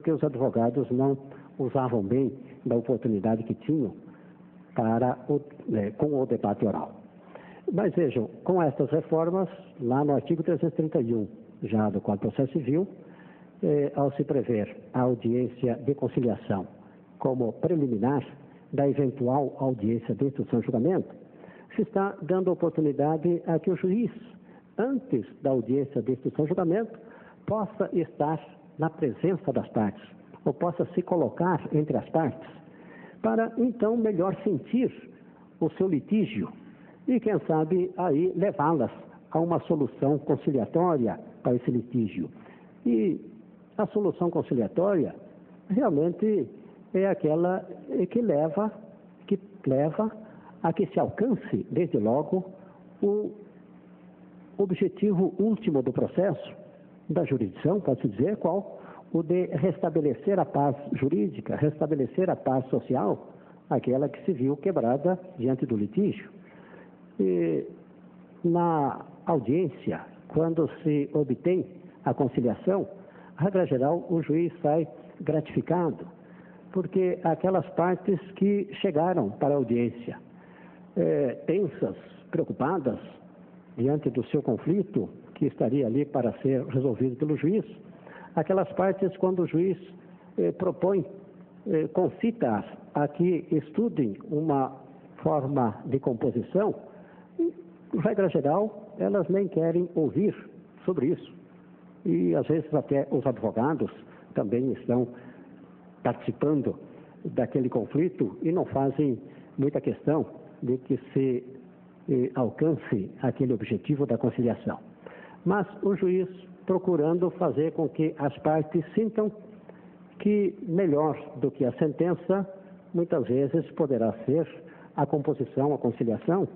porque os advogados não usavam bem da oportunidade que tinham com o debate oral. Mas vejam, com estas reformas, lá no artigo 331, já do Código de Processo Civil, ao se prever a audiência de conciliação como preliminar da eventual audiência de instrução e julgamento, se está dando oportunidade a que o juiz, antes da audiência de instrução e julgamento, possa estar na presença das partes, ou possa se colocar entre as partes, para então melhor sentir o seu litígio e, quem sabe, aí levá-las a uma solução conciliatória para esse litígio. E a solução conciliatória realmente é aquela que leva a que se alcance, desde logo, o objetivo último do processo, da jurisdição, pode-se dizer qual? O de restabelecer a paz jurídica, restabelecer a paz social, aquela que se viu quebrada diante do litígio. E na audiência, quando se obtém a conciliação, regra geral, o juiz sai gratificado, porque aquelas partes que chegaram para a audiência, tensas, preocupadas, diante do seu conflito, que estaria ali para ser resolvido pelo juiz, aquelas partes, quando o juiz concita-as a que estudem uma forma de composição, regra geral, elas nem querem ouvir sobre isso. E, às vezes, até os advogados também estão participando daquele conflito e não fazem muita questão de que se alcance aquele objetivo da conciliação. Mas o juiz procurando fazer com que as partes sintam que melhor do que a sentença, muitas vezes poderá ser a composição, a conciliação,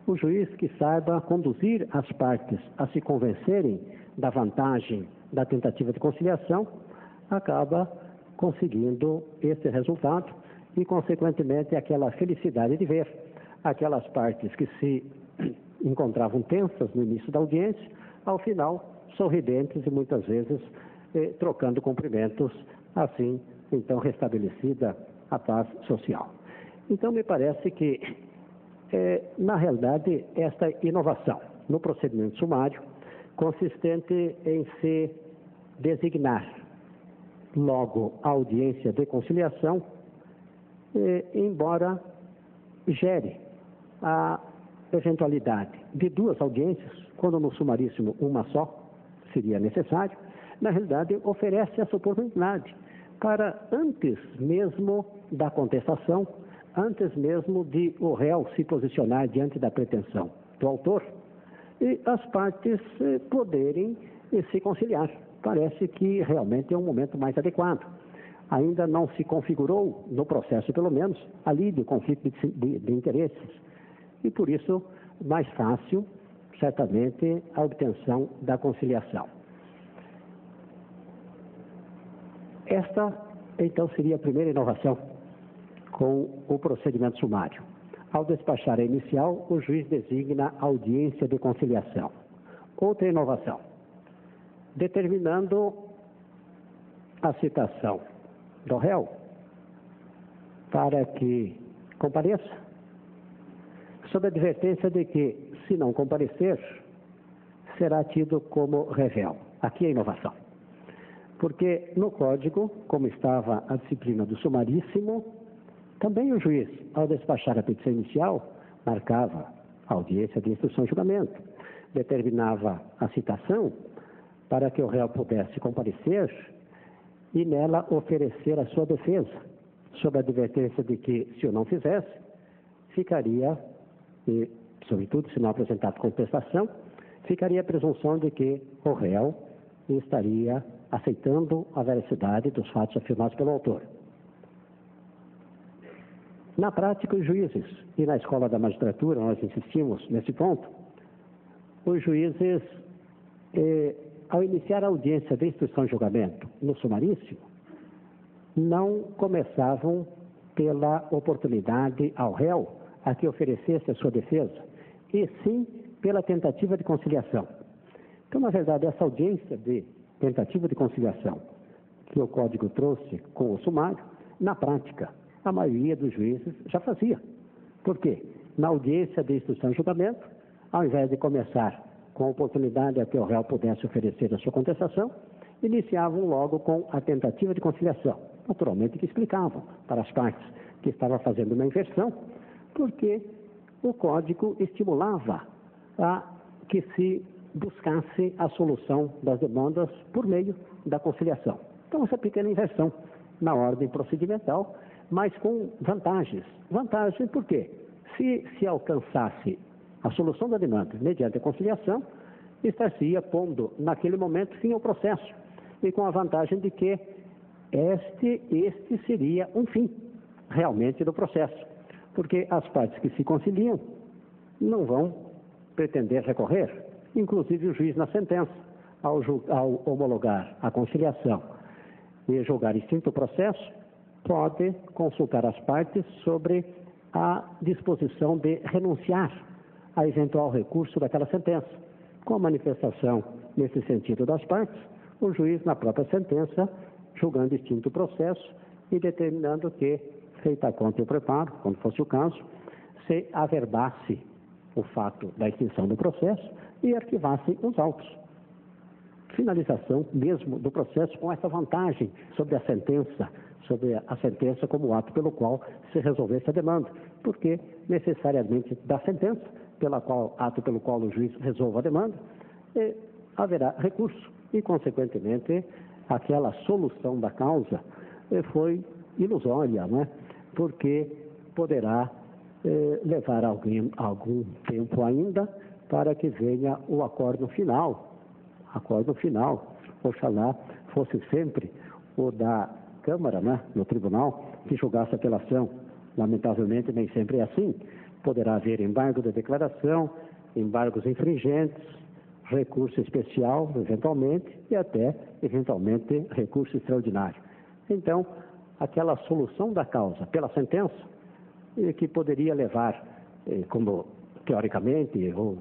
o juiz que saiba conduzir as partes a se convencerem da vantagem da tentativa de conciliação, acaba conseguindo esse resultado e, consequentemente, aquela felicidade de ver aquelas partes que se encontravam tensas no início da audiência, ao final, sorridentes e muitas vezes trocando cumprimentos, assim, então, restabelecida a paz social. Então, me parece que, na realidade, esta inovação no procedimento sumário, consistente em se designar logo a audiência de conciliação, embora gere a eventualidade de duas audiências, quando no sumaríssimo uma só seria necessário, na realidade oferece essa oportunidade para, antes mesmo da contestação, antes mesmo de o réu se posicionar diante da pretensão do autor, e as partes poderem se conciliar. Parece que realmente é um momento mais adequado. Ainda não se configurou, no processo pelo menos, ali de conflito de interesses. E por isso, mais fácil, certamente, a obtenção da conciliação. Esta, então, seria a primeira inovação com o procedimento sumário. Ao despachar a inicial, o juiz designa a audiência de conciliação. Outra inovação, determinando a citação do réu para que compareça, sob a advertência de que, se não comparecer, será tido como revel. Aqui é a inovação. Porque no Código, como estava a disciplina do sumaríssimo, também o juiz, ao despachar a petição inicial, marcava a audiência de instrução e julgamento, determinava a citação para que o réu pudesse comparecer e nela oferecer a sua defesa, sob a advertência de que, se o não fizesse, ficaria, e, sobretudo se não apresentasse contestação, ficaria a presunção de que o réu estaria aceitando a veracidade dos fatos afirmados pelo autor. Na prática, os juízes, e na escola da magistratura nós insistimos nesse ponto, os juízes, ao iniciar a audiência de instrução e julgamento no sumaríssimo, não começavam pela oportunidade ao réu a que oferecesse a sua defesa, e sim pela tentativa de conciliação. Então, na verdade, essa audiência de tentativa de conciliação, que o Código trouxe com o sumário, na prática, a maioria dos juízes já fazia. Por quê? Na audiência de instrução e julgamento, ao invés de começar com a oportunidade a que o réu pudesse oferecer a sua contestação, iniciavam logo com a tentativa de conciliação. Naturalmente que explicavam para as partes que estava fazendo uma inversão, porque o Código estimulava a que se buscasse a solução das demandas por meio da conciliação. Então, essa pequena inversão na ordem procedimental, mas com vantagens. Vantagem por quê? Se alcançasse a solução da demanda mediante a conciliação, estar-se-ia pondo, naquele momento, fim ao processo. E com a vantagem de que este seria um fim, realmente, do processo. Porque as partes que se conciliam não vão pretender recorrer. Inclusive, o juiz, na sentença, ao homologar a conciliação e julgar extinto o processo, pode consultar as partes sobre a disposição de renunciar a eventual recurso daquela sentença. Com a manifestação nesse sentido das partes, o juiz, na própria sentença, julgando extinto o processo e determinando que, feita a conta e o preparo, quando fosse o caso, se averbasse o fato da extinção do processo e arquivasse os autos. Finalização mesmo do processo com essa vantagem sobre a sentença como ato pelo qual se resolvesse a demanda, porque necessariamente da sentença, ato pelo qual o juiz resolva a demanda, haverá recurso e, consequentemente, aquela solução da causa foi ilusória, né? Porque poderá levar algum tempo ainda para que venha o acordo final. Oxalá fosse sempre o da Câmara, né, no tribunal, que julgasse a apelação. Lamentavelmente, nem sempre é assim. Poderá haver embargo de declaração, embargos infringentes, recurso especial, eventualmente, e até, eventualmente, recurso extraordinário. Então, aquela solução da causa pela sentença, que poderia levar, como teoricamente ou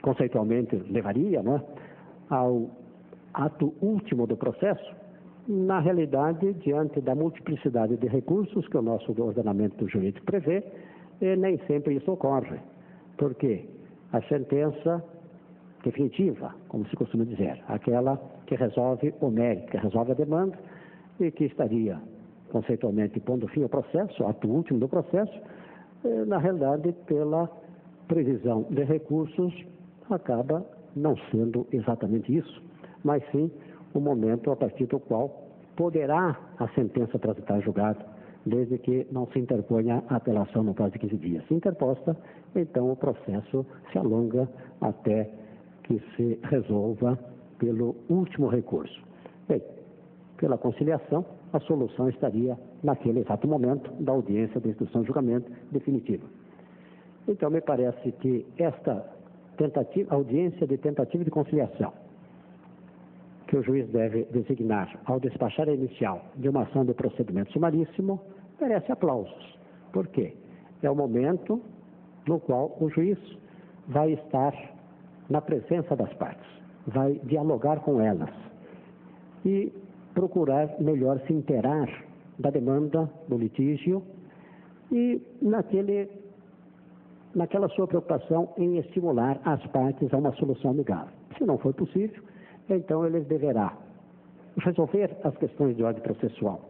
conceitualmente levaria, né, ao ato último do processo, na realidade, diante da multiplicidade de recursos que o nosso ordenamento jurídico prevê, nem sempre isso ocorre, porque a sentença definitiva, como se costuma dizer, aquela que resolve o mérito, que resolve a demanda e que estaria conceitualmente pondo fim ao processo, ato último do processo, na realidade, pela previsão de recursos, acaba não sendo exatamente isso, mas sim o momento a partir do qual poderá a sentença transitar julgado, desde que não se interponha a apelação no prazo de 15 dias. Se interposta, então o processo se alonga até que se resolva pelo último recurso. Bem, pela conciliação, a solução estaria naquele exato momento da audiência de instrução e julgamento definitiva. Então, me parece que esta audiência de tentativa de conciliação, que o juiz deve designar ao despachar a inicial de uma ação de procedimento sumaríssimo, merece aplausos. Por quê? É o momento no qual o juiz vai estar na presença das partes, vai dialogar com elas e procurar melhor se inteirar da demanda, do litígio e naquela sua preocupação em estimular as partes a uma solução amigável. Se não for possível, então ele deverá resolver as questões de ordem processual.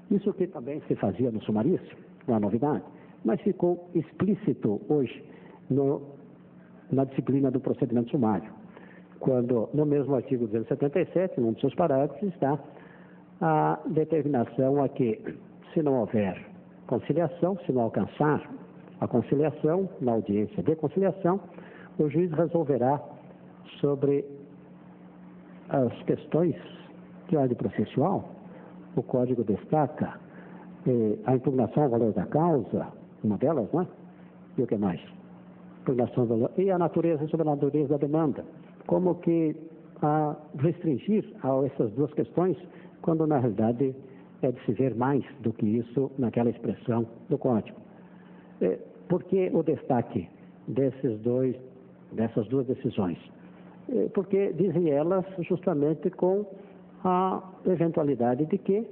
Isso que também se fazia no sumarício, não é novidade, mas ficou explícito hoje na disciplina do procedimento sumário, quando no mesmo artigo 277, num dos seus parágrafos, está a determinação a que, se não houver conciliação, se não alcançar a conciliação, na audiência de conciliação, o juiz resolverá sobre as questões de ordem processual. O Código destaca a impugnação ao valor da causa, uma delas, não é? E o que mais? Impugnação ao valor, e a natureza sobre a natureza da demanda. Como que a restringir a essas duas questões, quando na realidade é de se ver mais do que isso naquela expressão do Código. Por que o destaque dessas duas decisões? Porque dizem elas justamente com a eventualidade de que,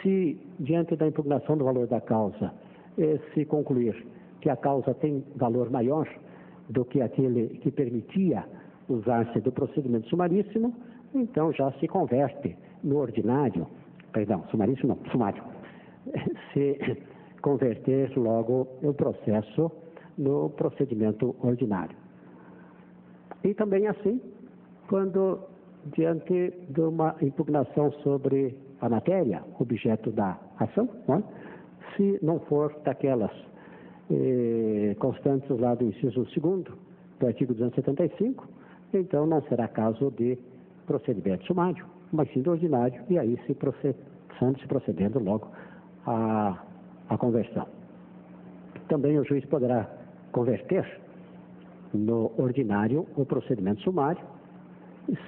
se diante da impugnação do valor da causa, se concluir que a causa tem valor maior do que aquele que permitia usar-se do procedimento sumaríssimo, então já se converte no ordinário, perdão, sumaríssimo não, sumário, se converter logo o processo no procedimento ordinário. E também assim, quando diante de uma impugnação sobre a matéria, objeto da ação, não é? Se não for daquelas constantes lá do inciso 2º do artigo 275, então não será caso de procedimento sumário, mas sim do ordinário, e aí se procedendo logo à conversão. Também o juiz poderá converter no ordinário o procedimento sumário,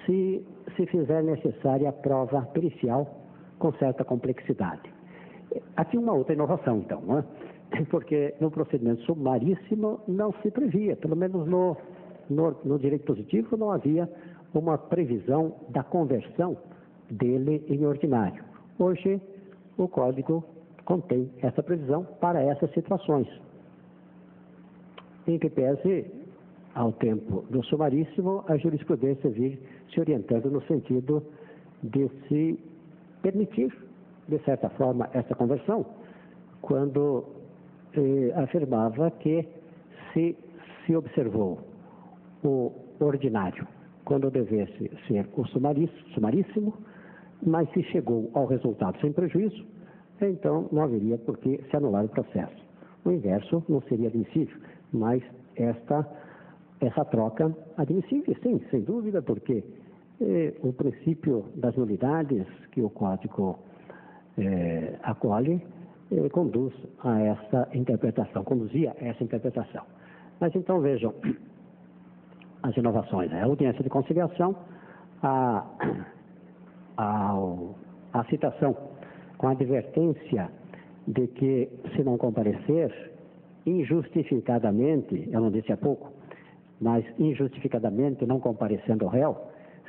se fizer necessária a prova pericial com certa complexidade. Aqui uma outra inovação, então, não é? Porque no procedimento sumaríssimo não se previa, pelo menos no direito positivo não havia uma previsão da conversão dele em ordinário. Hoje o Código contém essa previsão para essas situações. Em que pese, ao tempo do sumaríssimo, a jurisprudência vir se orientando no sentido de se permitir, de certa forma, essa conversão, quando afirmava que se observou o ordinário quando devesse ser o sumaríssimo, mas se chegou ao resultado sem prejuízo, então não haveria por que se anular o processo. O inverso não seria admissível, mas essa troca admissível, sim, sem dúvida, porque o princípio das nulidades que o Código acolhe conduz a essa interpretação, conduzia a essa interpretação. Mas então vejam as inovações, a audiência de conciliação, a citação com a advertência de que, se não comparecer, injustificadamente, eu não disse há pouco, mas injustificadamente não comparecendo ao réu,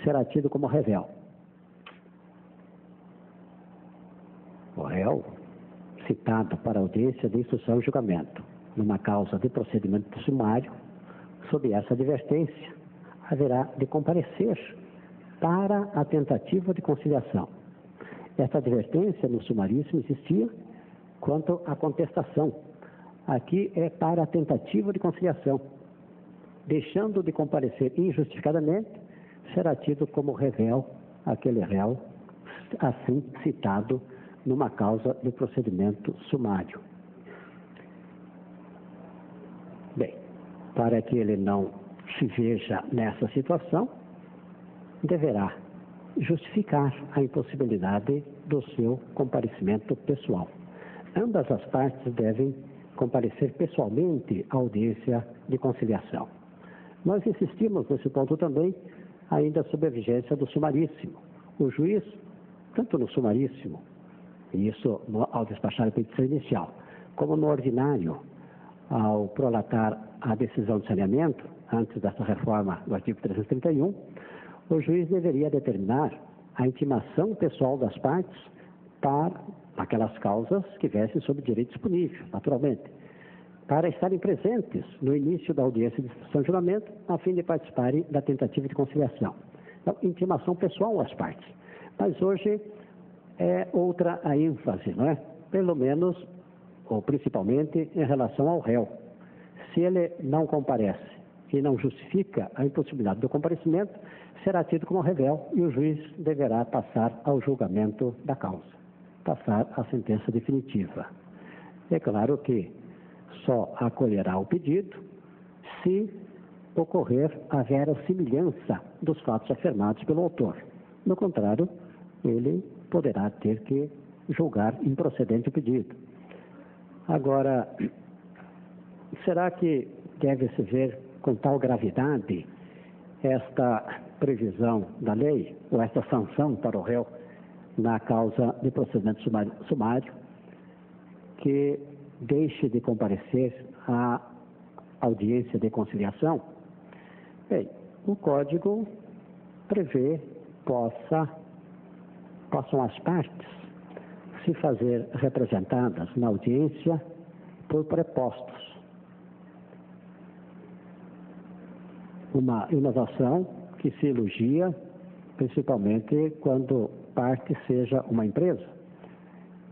será tido como revel. O réu, citado para audiência de instrução e julgamento, numa causa de procedimento sumário, sob essa advertência, haverá de comparecer para a tentativa de conciliação. Essa advertência no sumaríssimo existia quanto à contestação. Aqui é para a tentativa de conciliação. Deixando de comparecer injustificadamente, será tido como revel aquele réu, assim citado numa causa de procedimento sumário. Bem, para que ele não se veja nessa situação, deverá justificar a impossibilidade do seu comparecimento pessoal. Ambas as partes devem comparecer pessoalmente à audiência de conciliação. Nós insistimos nesse ponto também, ainda sob a vigência do sumaríssimo. O juiz, tanto no sumaríssimo, e isso ao despachar a petição inicial, como no ordinário, ao prolatar a decisão de saneamento, antes dessa reforma do artigo 331, o juiz deveria determinar a intimação pessoal das partes para aquelas causas que viessem sob direito disponível, naturalmente, para estarem presentes no início da audiência de instrução e julgamento, a fim de participarem da tentativa de conciliação. Então, intimação pessoal às partes. Mas hoje é outra a ênfase, não é? Pelo menos, ou principalmente, em relação ao réu. Se ele não comparece e não justifica a impossibilidade do comparecimento, será tido como revel e o juiz deverá passar ao julgamento da causa, passar a sentença definitiva. É claro que só acolherá o pedido se ocorrer a verossimilhança dos fatos afirmados pelo autor. No contrário, ele poderá ter que julgar improcedente o pedido. Agora, será que deve-se ver com tal gravidade esta previsão da lei, ou esta sanção para o réu na causa de procedimento sumário, que deixe de comparecer à audiência de conciliação? Bem, o Código prevê possa possam as partes se fazer representadas na audiência por prepostos. Uma inovação que se elogia, principalmente quando parte seja uma empresa,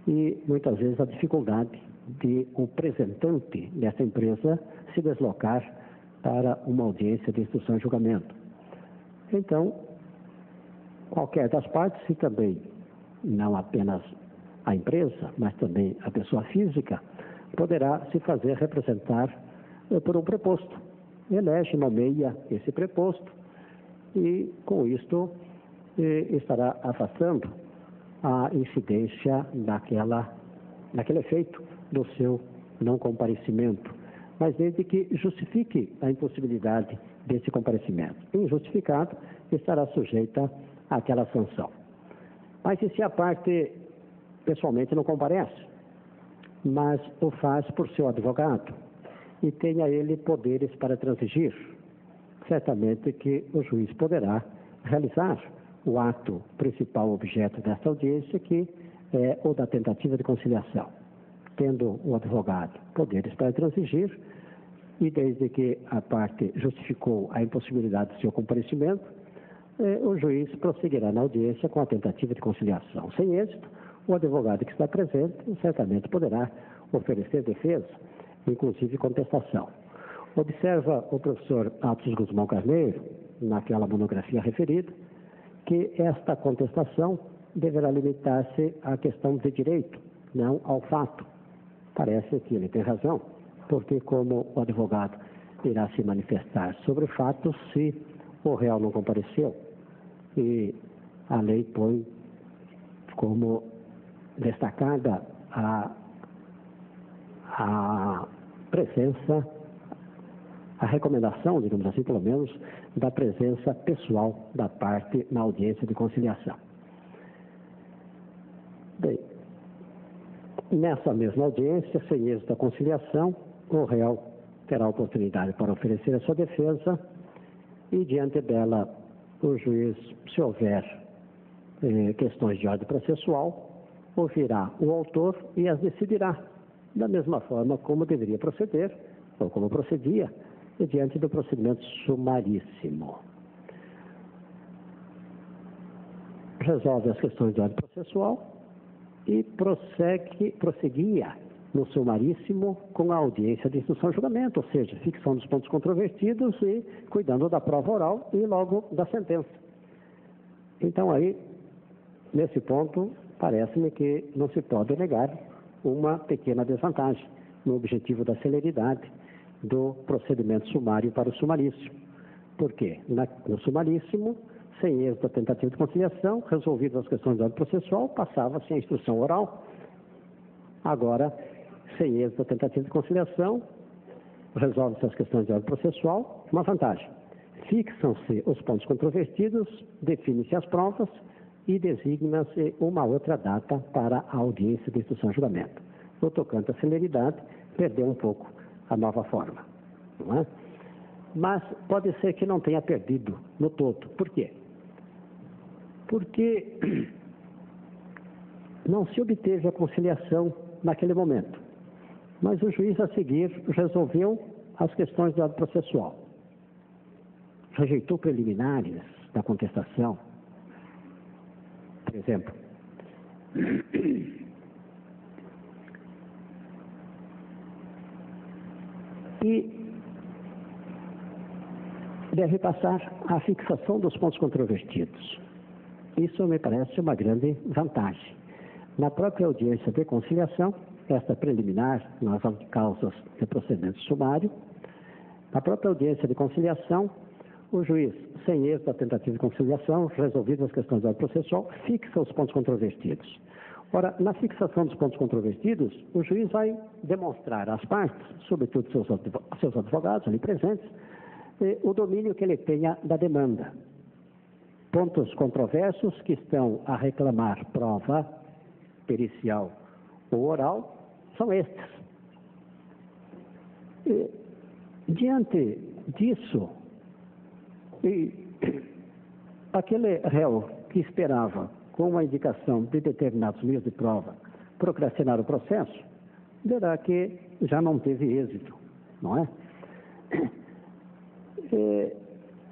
e muitas vezes a dificuldade de o representante dessa empresa se deslocar para uma audiência de instrução e julgamento. Então, qualquer das partes, e também não apenas a empresa, mas também a pessoa física, poderá se fazer representar por um preposto. Elege, nomeia esse preposto e, com isto, estará afastando a incidência daquele efeito do seu não comparecimento, mas desde que justifique a impossibilidade desse comparecimento. Injustificado, estará sujeita àquela sanção. Mas e se a parte pessoalmente não comparece, mas o faz por seu advogado e tenha ele poderes para transigir? Certamente que o juiz poderá realizar o ato principal objeto desta audiência, que é o da tentativa de conciliação. Tendo o advogado poderes para transigir, e desde que a parte justificou a impossibilidade do seu comparecimento, o juiz prosseguirá na audiência com a tentativa de conciliação. Sem êxito, o advogado que está presente certamente poderá oferecer defesa, inclusive contestação. Observa o professor Atos Guzmão Carneiro, naquela monografia referida, que esta contestação deverá limitar-se à questão de direito, não ao fato. Parece que ele tem razão, porque como o advogado irá se manifestar sobre o fato se o réu não compareceu, e a lei põe como destacada a presença, a recomendação, digamos assim, pelo menos, da presença pessoal da parte na audiência de conciliação. Bem, nessa mesma audiência, sem êxito da conciliação, o réu terá oportunidade para oferecer a sua defesa e, diante dela, o juiz, se houver questões de ordem processual, ouvirá o autor e as decidirá, da mesma forma como deveria proceder, ou como procedia, diante do procedimento sumaríssimo. Resolve as questões de ordem processual e prosseguia no sumaríssimo com a audiência de instrução e julgamento, ou seja, fixação dos pontos controvertidos e cuidando da prova oral e logo da sentença. Então aí, nesse ponto, parece-me que não se pode negar uma pequena desvantagem no objetivo da celeridade do procedimento sumário para o sumaríssimo. Por quê? No sumaríssimo, sem êxito da tentativa de conciliação, resolvidas as questões de ordem processual, passava-se a instrução oral. Agora, sem êxito da tentativa de conciliação, resolve-se as questões de ordem processual, uma vantagem. Fixam-se os pontos controvertidos, definem-se as provas e designa-se uma outra data para a audiência de instrução e julgamento. No tocante à celeridade, perdeu um pouco a nova forma, não é? Mas pode ser que não tenha perdido no todo. Por quê? Porque não se obteve a conciliação naquele momento, mas o juiz a seguir resolveu as questões de ordem processual, rejeitou preliminares da contestação, por exemplo. E deve passar à fixação dos pontos controvertidos. Isso me parece uma grande vantagem. Na própria audiência de conciliação, esta preliminar nas causas de procedimento sumário, na própria audiência de conciliação, o juiz, sem êxito da tentativa de conciliação, resolvidas as questões do processual, fixa os pontos controvertidos. Ora, na fixação dos pontos controvertidos, o juiz vai demonstrar às partes, sobretudo seus advogados ali presentes, o domínio que ele tenha da demanda. Pontos controversos que estão a reclamar prova pericial ou oral são estes. Diante disso, aquele réu que esperava com a indicação de determinados meios de prova, procrastinar o processo, verá que já não teve êxito, não é?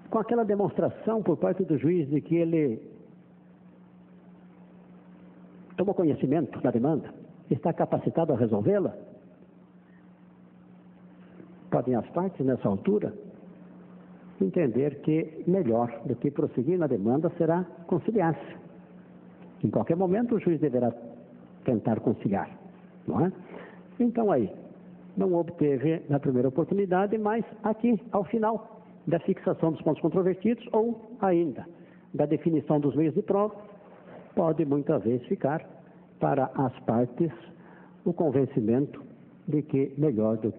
Com aquela demonstração por parte do juiz de que ele tomou conhecimento da demanda, está capacitado a resolvê-la, podem as partes, nessa altura, entender que melhor do que prosseguir na demanda será conciliar-se. Em qualquer momento o juiz deverá tentar conciliar, não é? Então aí, não obteve na primeira oportunidade, mas aqui, ao final da fixação dos pontos controvertidos ou ainda da definição dos meios de prova, pode muitas vezes ficar para as partes o convencimento de que melhor do